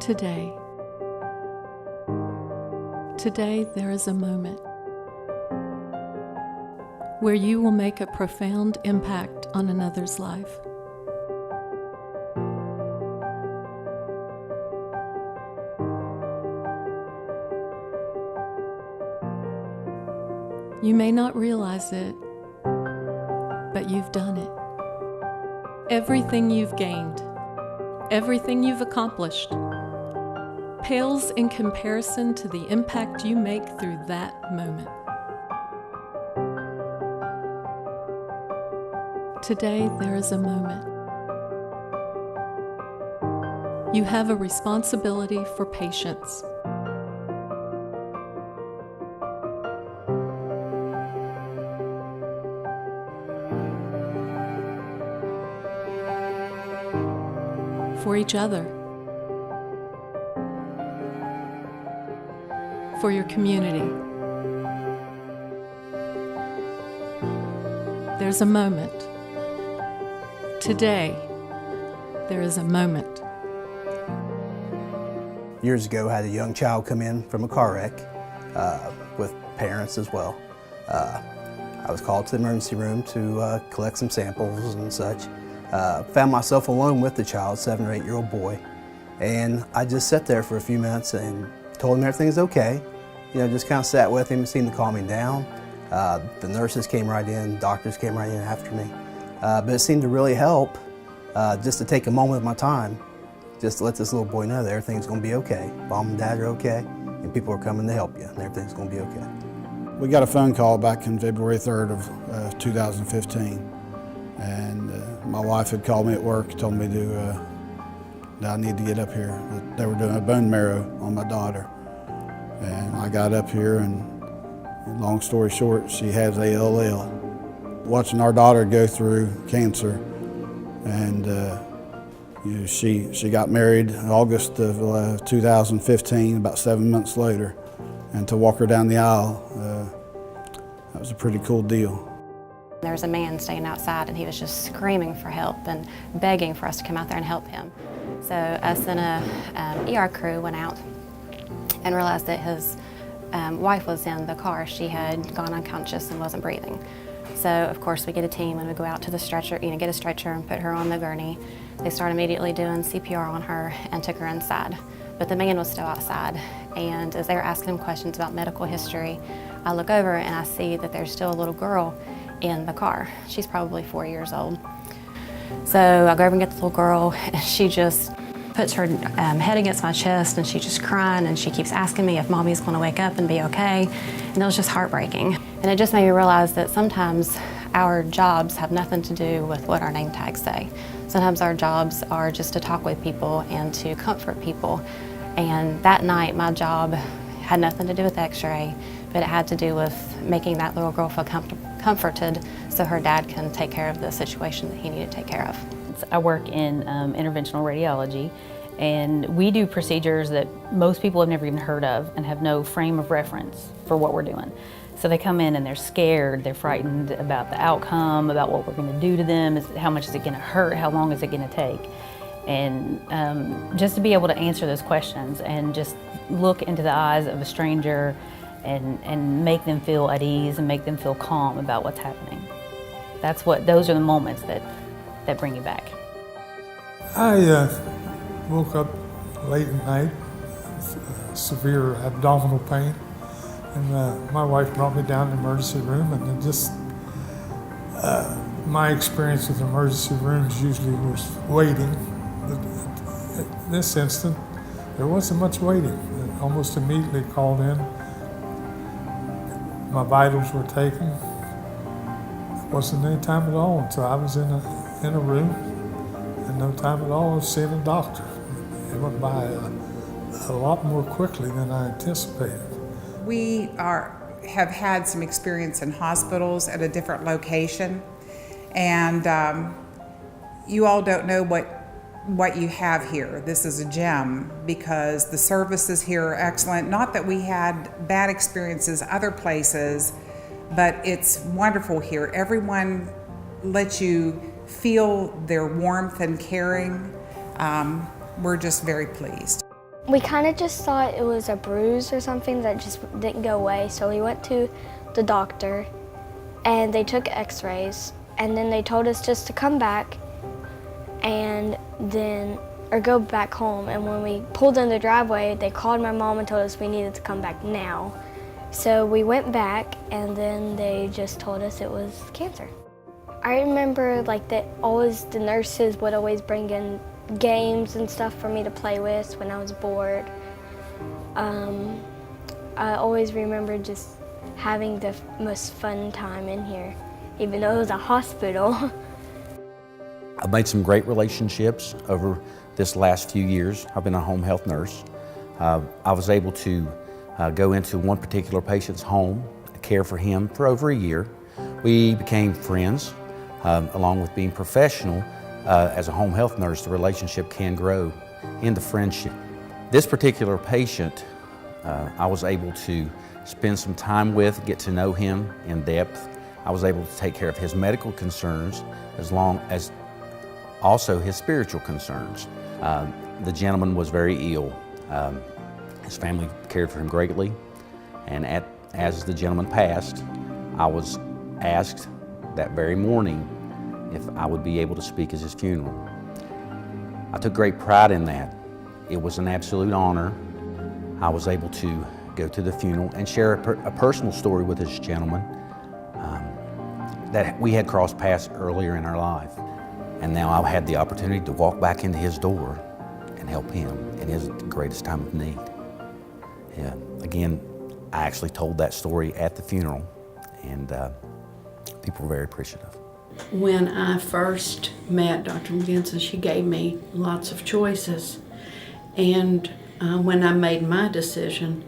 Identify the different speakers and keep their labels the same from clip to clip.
Speaker 1: Today there is a moment where you will make a profound impact on another's life. You may not realize it, but you've done it. Everything you've gained, everything you've accomplished, pales in comparison to the impact you make through that moment. Today, there is a moment. You have a responsibility for patience. For each other. For your community. There's a moment. Today, there is a moment.
Speaker 2: Years ago, I had a young child come in from a car wreck with parents as well. I was called to the emergency room to collect some samples and such. Found myself alone with the child, 7 or 8-year-old boy, and I just sat there for a few minutes and told him everything's okay. You know, just kind of sat with him and seemed to calm him down. The nurses came right in, doctors came right in after me. But it seemed to really help just to take a moment of my time, just to let this little boy know that everything's going to be okay. Mom and Dad are okay, and people are coming to help you, and everything's going to be okay.
Speaker 3: We got a phone call back on February 3rd of 2015, and my wife had called me at work, told me that I need to get up here. That they were doing a bone marrow on my daughter. And I got up here, and long story short, she has ALL. Watching our daughter go through cancer, and you know, she got married in August of 2015, about 7 months later, and to walk her down the aisle, that was a pretty cool deal.
Speaker 4: There was a man staying outside, and he was just screaming for help and begging for us to come out there and help him. So us and a ER crew went out and realized that his wife was in the car. She had gone unconscious and wasn't breathing. So of course we get a team and we go out to the stretcher, get a stretcher and put her on the gurney. They start immediately doing CPR on her and took her inside. But the man was still outside, and as they were asking him questions about medical history, I look over and I see that there's still a little girl in the car. She's probably 4 years old. So I go over and get the little girl, and she just puts her head against my chest, and she's just crying, and she keeps asking me if Mommy's going to wake up and be okay. And it was just heartbreaking. And it just made me realize that sometimes our jobs have nothing to do with what our name tags say. Sometimes our jobs are just to talk with people and to comfort people. And that night, my job had nothing to do with X-ray, but it had to do with making that little girl feel comforted so her dad can take care of the situation that he needed to take care of.
Speaker 5: I work in interventional radiology, and we do procedures that most people have never even heard of and have no frame of reference for what we're doing. So they come in and they're scared, they're frightened about the outcome, about what we're going to do to them, how much is it going to hurt, how long is it going to take. And just to be able to answer those questions and just look into the eyes of a stranger and make them feel at ease and make them feel calm about what's happening. Those are the moments that bring you back.
Speaker 6: I woke up late at night, severe abdominal pain, and my wife brought me down to the emergency room, and it just, my experience with emergency rooms usually was waiting, but in this instant, there wasn't much waiting. I almost immediately called in. My vitals were taken. It wasn't any time at all until I was in a room, and no time at all of seeing a doctor. It went by a lot more quickly than I anticipated.
Speaker 7: We have had some experience in hospitals at a different location, and you all don't know what you have here. This is a gem because the services here are excellent. Not that we had bad experiences other places, but it's wonderful here. Everyone lets you feel their warmth and caring. We're just very pleased.
Speaker 8: We kind of just thought it was a bruise or something that just didn't go away, so we went to the doctor and they took x-rays, and then they told us just to come back and then, or go back home. And when we pulled in the driveway, they called my mom and told us we needed to come back now. So we went back, and then they just told us it was cancer. I remember like that the nurses would always bring in games and stuff for me to play with when I was bored. I always remember just having the most fun time in here, even though it was a hospital.
Speaker 9: I've made some great relationships over this last few years. I've been a home health nurse. I was able to go into one particular patient's home, care for him for over a year. We became friends. Along with being professional, as a home health nurse, the relationship can grow into friendship. This particular patient, I was able to spend some time with, get to know him in depth. I was able to take care of his medical concerns as long as also his spiritual concerns. The gentleman was very ill. His family cared for him greatly, and as the gentleman passed, I was asked that very morning if I would be able to speak at his funeral. I took great pride in that. It was an absolute honor. I was able to go to the funeral and share a personal story with this gentleman that we had crossed paths earlier in our life. And now I had the opportunity to walk back into his door and help him in his greatest time of need. Yeah. Again, I actually told that story at the funeral, and people were very appreciative.
Speaker 10: When I first met Dr. McGinson, she gave me lots of choices. And when I made my decision,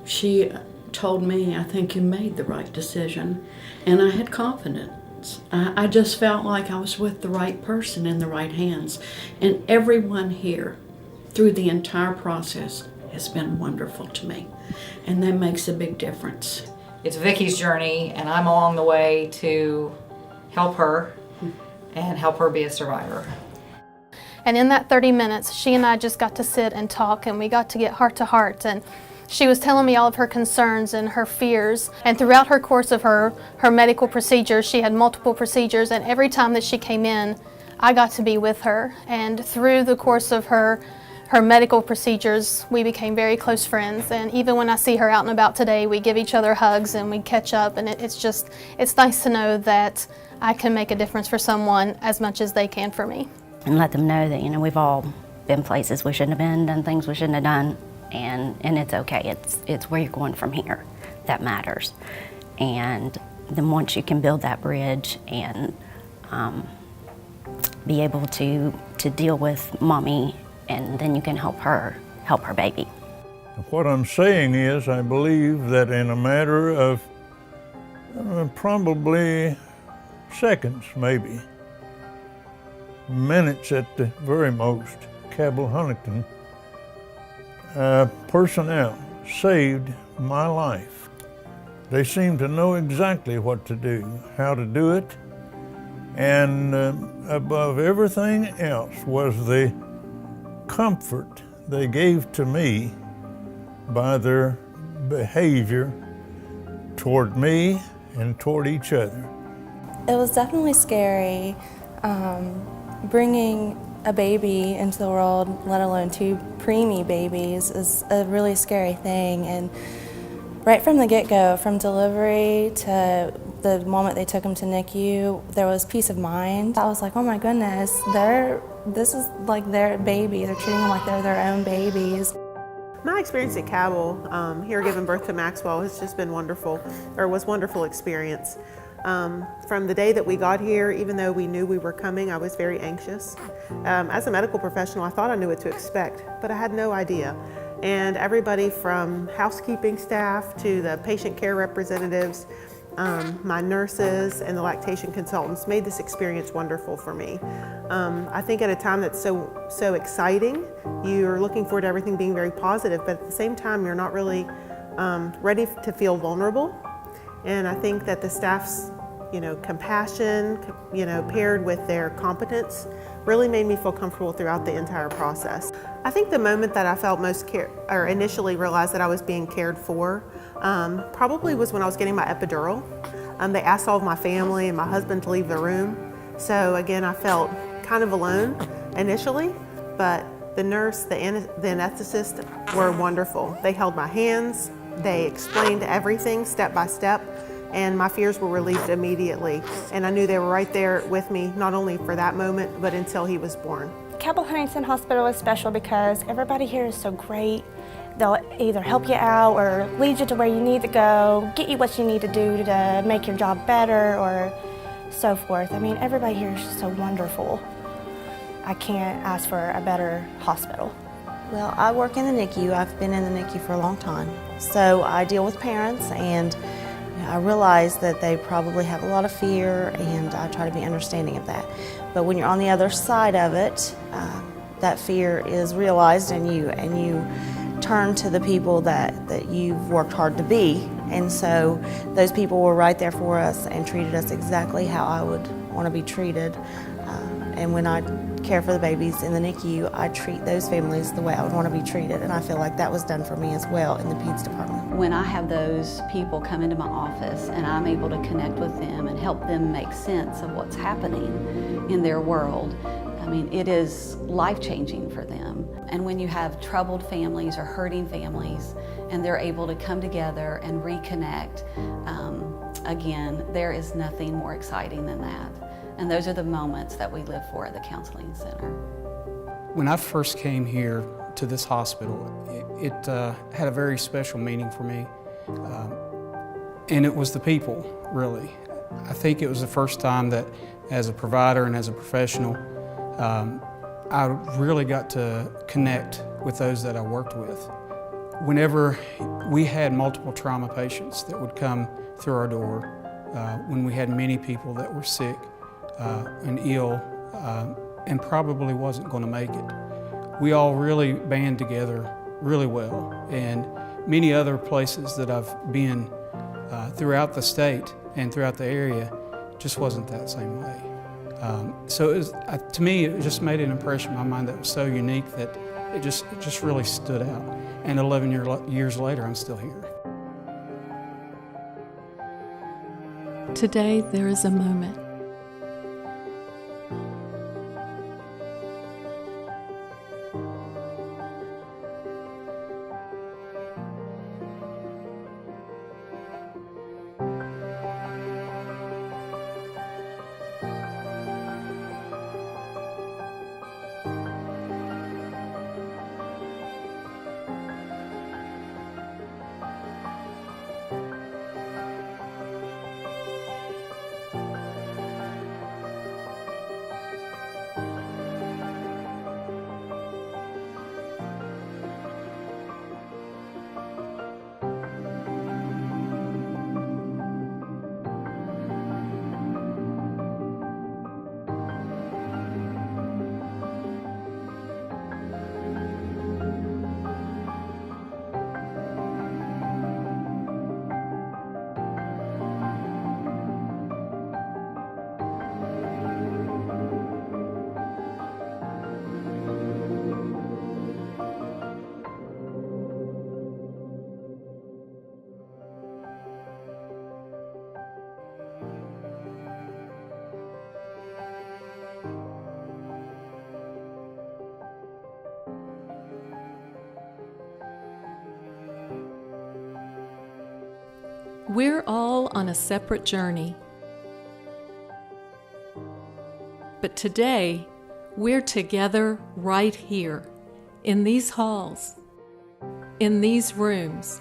Speaker 10: she told me, I think you made the right decision. And I had confidence. I just felt like I was with the right person in the right hands. And everyone here, through the entire process, has been wonderful to me. And that makes a big difference.
Speaker 11: It's Vicky's journey, and I'm along the way to help her and help her be a survivor.
Speaker 12: And in that 30 minutes, she and I just got to sit and talk, and we got to get heart to heart. And she was telling me all of her concerns and her fears. And throughout her course of her medical procedures, she had multiple procedures, and every time that she came in, I got to be with her. And through the course of her medical procedures, we became very close friends. And even when I see her out and about today, we give each other hugs and we catch up. And it's nice to know that I can make a difference for someone as much as they can for me.
Speaker 13: And let them know that, we've all been places we shouldn't have been, done things we shouldn't have done, and it's okay. It's where you're going from here that matters. And then once you can build that bridge and be able to deal with mommy, and then you can help her baby.
Speaker 14: What I'm saying is, I believe that in a matter of probably seconds, maybe, minutes at the very most, Cabell Huntington personnel saved my life. They seemed to know exactly what to do, how to do it, and above everything else was the comfort they gave to me by their behavior toward me and toward each other.
Speaker 15: It was definitely scary. Bringing a baby into the world, let alone two preemie babies, is a really scary thing. And right from the get-go, from delivery to the moment they took him to NICU, there was peace of mind. I was like, oh my goodness, this is like their baby. They're treating them like they're their own babies.
Speaker 16: My experience at Cabell, here giving birth to Maxwell, has just been wonderful, or was a wonderful experience. From the day that we got here, even though we knew we were coming, I was very anxious. As a medical professional, I thought I knew what to expect, but I had no idea. And everybody from housekeeping staff to the patient care representatives, my nurses and the lactation consultants made this experience wonderful for me. I think at a time that's so exciting, you're looking forward to everything being very positive, but at the same time, you're not really ready to feel vulnerable. And I think that the staff's, compassion, paired with their competence, really made me feel comfortable throughout the entire process. I think the moment that I felt initially realized that I was being cared for probably was when I was getting my epidural. They asked all of my family and my husband to leave the room. So again, I felt kind of alone initially, but the nurse, the anesthetist were wonderful. They held my hands, they explained everything step by step, and my fears were relieved immediately. And I knew they were right there with me, not only for that moment, but until he was born.
Speaker 17: Cabell Huntington Hospital is special because everybody here is so great. They'll either help you out or lead you to where you need to go, get you what you need to do to make your job better or so forth. I mean, everybody here is just so wonderful. I can't ask for a better hospital.
Speaker 18: Well, I work in the NICU. I've been in the NICU for a long time. So I deal with parents, and I realize that they probably have a lot of fear, and I try to be understanding of that. But when you're on the other side of it, that fear is realized, and you turn to the people that you've worked hard to be. And so those people were right there for us and treated us exactly how I would want to be treated. And when I care for the babies in the NICU, I treat those families the way I would want to be treated, and I feel like that was done for me as well in the peds department.
Speaker 19: When I have those people come into my office and I'm able to connect with them and help them make sense of what's happening in their world, I mean, it is life-changing for them. And when you have troubled families or hurting families and they're able to come together and reconnect, again, there is nothing more exciting than that. And those are the moments that we live for at the Counseling Center.
Speaker 20: When I first came here to this hospital, it had a very special meaning for me. And it was the people, really. I think it was the first time that as a provider and as a professional, I really got to connect with those that I worked with. Whenever we had multiple trauma patients that would come through our door, when we had many people that were sick and ill and probably wasn't going to make it, we all really band together really well. And many other places that I've been throughout the state and throughout the area just wasn't that same way. So it was, to me, it just made an impression in my mind that was so unique that it just really stood out. And 11 years later, I'm still here.
Speaker 1: Today, there is a moment. We're all on a separate journey. But today, we're together right here, in these halls, in these rooms,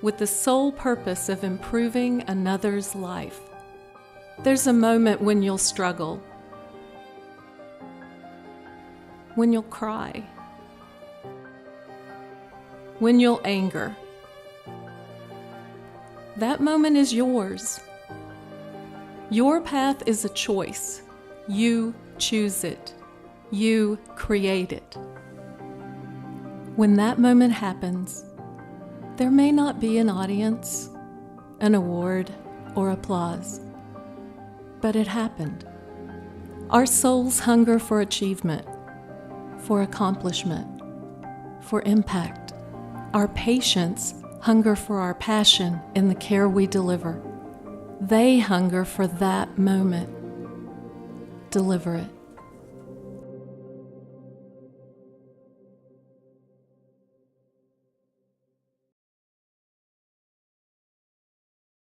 Speaker 1: with the sole purpose of improving another's life. There's a moment when you'll struggle, when you'll cry, when you'll anger. That moment is yours. Your path is a choice. You choose it. You create it. When that moment happens, there may not be an audience, an award, or applause, but it happened. Our souls hunger for achievement, for accomplishment, for impact. Our patients hunger for our passion in the care we deliver. They hunger for that moment. Deliver it.